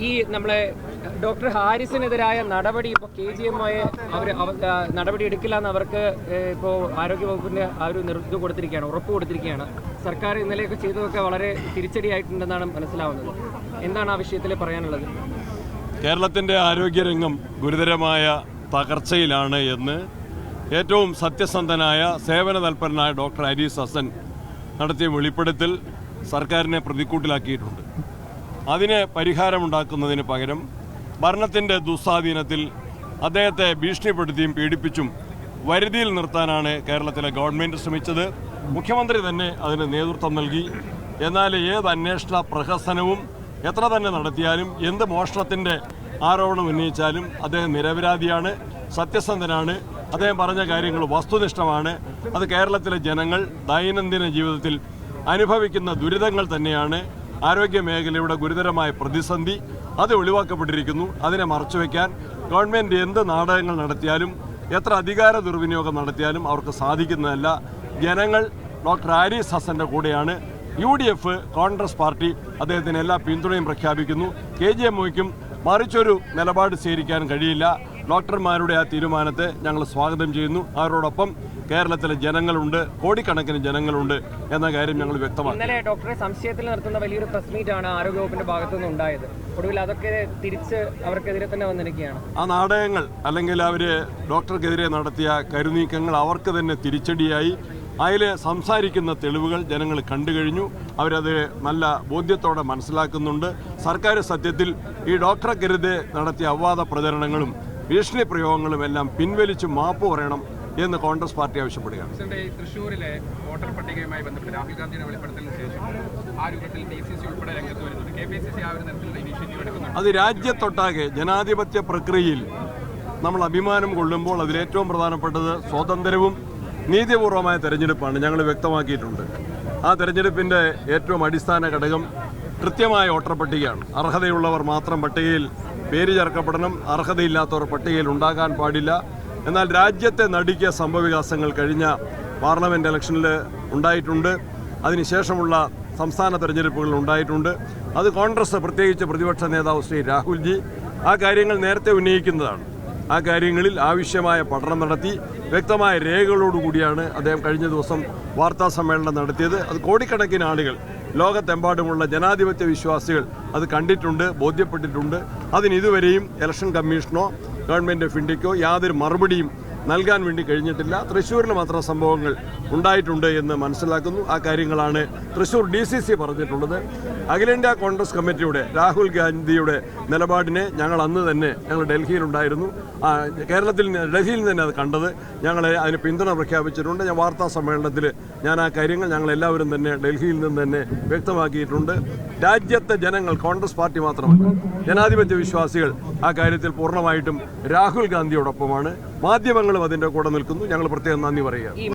ഈ നമ്മളെ ഡോക്ടർ ഹാരിസിനെതിരായ നടപടി ഇപ്പോൾ KGMI അവർ നടപടി എടുക്കില്ല എന്ന് അവർക്ക് ഇപ്പോൾ ആരോഗ്യവകുപ്പിൻ്റെ ആ ഒരു ഇത് കൊടുത്തിരിക്കുകയാണ്, ഉറപ്പ് കൊടുത്തിരിക്കുകയാണ്. സർക്കാർ ഇന്നലെയൊക്കെ ചെയ്തതൊക്കെ വളരെ തിരിച്ചടിയായിട്ടുണ്ടെന്നാണ് മനസ്സിലാവുന്നത്. എന്താണ് ആ വിഷയത്തിൽ പറയാനുള്ളത്? കേരളത്തിൻ്റെ ആരോഗ്യരംഗം ഗുരുതരമായ തകർച്ചയിലാണ് എന്ന് ഏറ്റവും സത്യസന്ധനായ സേവന തൽപരനായ ഡോക്ടർ ഹാരിസ് ഹസൻ നടത്തിയ വെളിപ്പെടുത്തൽ സർക്കാരിനെ പ്രതിക്കൂട്ടിലാക്കിയിട്ടുണ്ട്. അതിന് പരിഹാരമുണ്ടാക്കുന്നതിന് പകരം ഭരണത്തിൻ്റെ ദുസ്വാധീനത്തിൽ അദ്ദേഹത്തെ ഭീഷണിപ്പെടുത്തിയും പീഡിപ്പിച്ചും വരുതിയിൽ നിർത്താനാണ് കേരളത്തിലെ ഗവൺമെൻറ് ശ്രമിച്ചത്. മുഖ്യമന്ത്രി തന്നെ അതിന് നേതൃത്വം നൽകി. എന്നാൽ ഏത് അന്വേഷണ പ്രഹസനവും എത്ര തന്നെ നടത്തിയാലും, എന്ത് മോഷണത്തിൻ്റെ ആരോപണം ഉന്നയിച്ചാലും അദ്ദേഹം നിരപരാധിയാണ്, സത്യസന്ധനാണ്. അദ്ദേഹം പറഞ്ഞ കാര്യങ്ങൾ വസ്തുനിഷ്ഠമാണ്. അത് കേരളത്തിലെ ജനങ്ങൾ ദൈനംദിന ജീവിതത്തിൽ അനുഭവിക്കുന്ന ദുരിതങ്ങൾ തന്നെയാണ്. ആരോഗ്യ മേഖലയുടെ ഗുരുതരമായ പ്രതിസന്ധി അത് ഒഴിവാക്കപ്പെട്ടിരിക്കുന്നു. അതിനെ മറച്ചുവെക്കാൻ ഗവൺമെൻറ് എന്ത് നാടകങ്ങൾ നടത്തിയാലും, എത്ര അധികാര ദുർവിനിയോഗം നടത്തിയാലും അവർക്ക് സാധിക്കുന്നതല്ല. ജനങ്ങൾ ഡോക്ടർ ഹാരിസ് ഹസൻ്റെ കൂടെയാണ്. UDF കോൺഗ്രസ് പാർട്ടി അദ്ദേഹത്തിന് എല്ലാ പിന്തുണയും പ്രഖ്യാപിക്കുന്നു. KGMIക്കും മറിച്ചൊരു നിലപാട് സ്വീകരിക്കാൻ കഴിയില്ല. ഡോക്ടർമാരുടെ ആ തീരുമാനത്തെ ഞങ്ങൾ സ്വാഗതം ചെയ്യുന്നു. അവരോടൊപ്പം കേരളത്തിലെ ജനങ്ങളുണ്ട്, കോടിക്കണക്കിന് ജനങ്ങളുണ്ട് എന്ന കാര്യം ഞങ്ങൾ വ്യക്തമാക്കി. ഇന്നലെ ഡോക്ടറെ സംശയത്തിൽ നടത്തുന്ന വലിയൊരു പ്രസ് മീറ്റാണ് ആരോഗ്യവകുപ്പിന്റെ ഭാഗത്തുനിന്ന് ഉണ്ടായത്. ഒടുവിൽ അതൊക്കെ തിരിച്ച് അവർക്കെതിരെ തന്നെ വന്നിരിക്കുകയാണ്. ആ നാടകങ്ങൾ അല്ലെങ്കിൽ അവർ ഡോക്ടർക്കെതിരെ നടത്തിയ കരുനീക്കങ്ങൾ അവർക്ക് തന്നെ തിരിച്ചടിയായി. അതിൽ സംസാരിക്കുന്ന തെളിവുകൾ ജനങ്ങൾ കണ്ടു കഴിഞ്ഞു. അവരത് നല്ല ബോധ്യത്തോടെ മനസ്സിലാക്കുന്നുണ്ട്. സർക്കാർ സത്യത്തിൽ ഈ ഡോക്ടർക്കെതിരെ നടത്തിയ അപവാദ പ്രചരണങ്ങളും ഭീഷണി പ്രയോഗങ്ങളും എല്ലാം പിൻവലിച്ച് മാപ്പ് പറയണം എന്ന് കോൺഗ്രസ് പാർട്ടി ആവശ്യപ്പെടുകയാണ്. തൃശ്ശൂരിലെ വോട്ടർ പട്ടികയുമായി ബന്ധപ്പെട്ട് രാഹുൽ ഗാന്ധിയുടെ വെളിപ്പെടുത്തലിന് ശേഷം ആ രൂപത്തിൽ DCC ഉൾപ്പെടെ രംഗത്ത് വരുന്നുണ്ട്. KPCC ആ ഒരു തരത്തിലുള്ള ഇനിഷ്യേറ്റീവ് എടുക്കുന്നുണ്ട്. അത് രാജ്യത്തൊട്ടാകെ ജനാധിപത്യ പ്രക്രിയയിൽ നമ്മൾ അഭിമാനം കൊള്ളുമ്പോൾ അതിലേറ്റവും പ്രധാനപ്പെട്ടത് സ്വതന്ത്രവും നീതിപൂർവമായ തെരഞ്ഞെടുപ്പാണ്. ഞങ്ങൾ വ്യക്തമാക്കിയിട്ടുണ്ട്. ആ തെരഞ്ഞെടുപ്പിൻ്റെ ഏറ്റവും അടിസ്ഥാന ഘടകം കൃത്യമായ വോട്ടർ പട്ടികയാണ്. അർഹതയുള്ളവർ മാത്രം പട്ടികയിൽ പേര് ചേർക്കപ്പെടണം, അർഹതയില്ലാത്തവർ പട്ടികയിൽ ഉണ്ടാകാൻ പാടില്ല. എന്നാൽ രാജ്യത്തെ നടുക്കിയ സംഭവവികാസങ്ങൾ കഴിഞ്ഞ പാർലമെൻറ്റ് ഇലക്ഷനിൽ ഉണ്ടായിട്ടുണ്ട്. അതിനുശേഷമുള്ള സംസ്ഥാന തെരഞ്ഞെടുപ്പുകളിൽ ഉണ്ടായിട്ടുണ്ട്. അത് കോൺഗ്രസ്, പ്രത്യേകിച്ച് പ്രതിപക്ഷ നേതാവ് ശ്രീ രാഹുൽജി ആ കാര്യങ്ങൾ നേരത്തെ ഉന്നയിക്കുന്നതാണ്. ആ കാര്യങ്ങളിൽ ആവശ്യമായ പഠനം നടത്തി വ്യക്തമായ രേഖകളോടുകൂടിയാണ് അദ്ദേഹം കഴിഞ്ഞ ദിവസം വാർത്താ സമ്മേളനം നടത്തിയത്. അത് കോടിക്കണക്കിന് ആളുകൾ, ലോകത്തെമ്പാടുമുള്ള ജനാധിപത്യ വിശ്വാസികൾ അത് കണ്ടിട്ടുണ്ട്, ബോധ്യപ്പെട്ടിട്ടുണ്ട്. അതിനിതുവരെയും ഇലക്ഷൻ കമ്മീഷനോ ഗവൺമെൻറ് ഓഫ് ഇന്ത്യക്കോ യാതൊരു മറുപടിയും നൽകാൻ വേണ്ടി കഴിഞ്ഞിട്ടില്ല. തൃശ്ശൂരിൽ മാത്രം സംഭവങ്ങൾ ഉണ്ടായിട്ടുണ്ട് എന്ന് മനസ്സിലാക്കുന്നു. ആ കാര്യങ്ങളാണ് തൃശ്ശൂർ DCC പറഞ്ഞിട്ടുള്ളത്. അഖിലേന്ത്യാ കോൺഗ്രസ് കമ്മിറ്റിയുടെ രാഹുൽ ഗാന്ധിയുടെ നിലപാടിനെ ഞങ്ങൾ ഞങ്ങൾ ഡൽഹിയിലുണ്ടായിരുന്നു. ഡൽഹിയിൽ നിന്ന് തന്നെ അത് കണ്ടത്. ഞങ്ങൾ അതിന് പിന്തുണ പ്രഖ്യാപിച്ചിട്ടുണ്ട്. ഞാൻ വാർത്താ സമ്മേളനത്തിൽ ആ കാര്യങ്ങൾ ഞങ്ങളെല്ലാവരും തന്നെ ഡൽഹിയിൽ നിന്ന് തന്നെ വ്യക്തമാക്കിയിട്ടുണ്ട്. രാജ്യത്തെ ജനങ്ങൾ, കോൺഗ്രസ് പാർട്ടി മാത്രമല്ല, ജനാധിപത്യ വിശ്വാസികൾ ആ കാര്യത്തിൽ പൂർണ്ണമായിട്ടും രാഹുൽ ഗാന്ധിയോടൊപ്പമാണ്. മാധ്യമങ്ങളും അതിൻ്റെ കൂടെ നിൽക്കുന്നു. ഞങ്ങൾ പ്രത്യേകം നന്ദി പറയുക.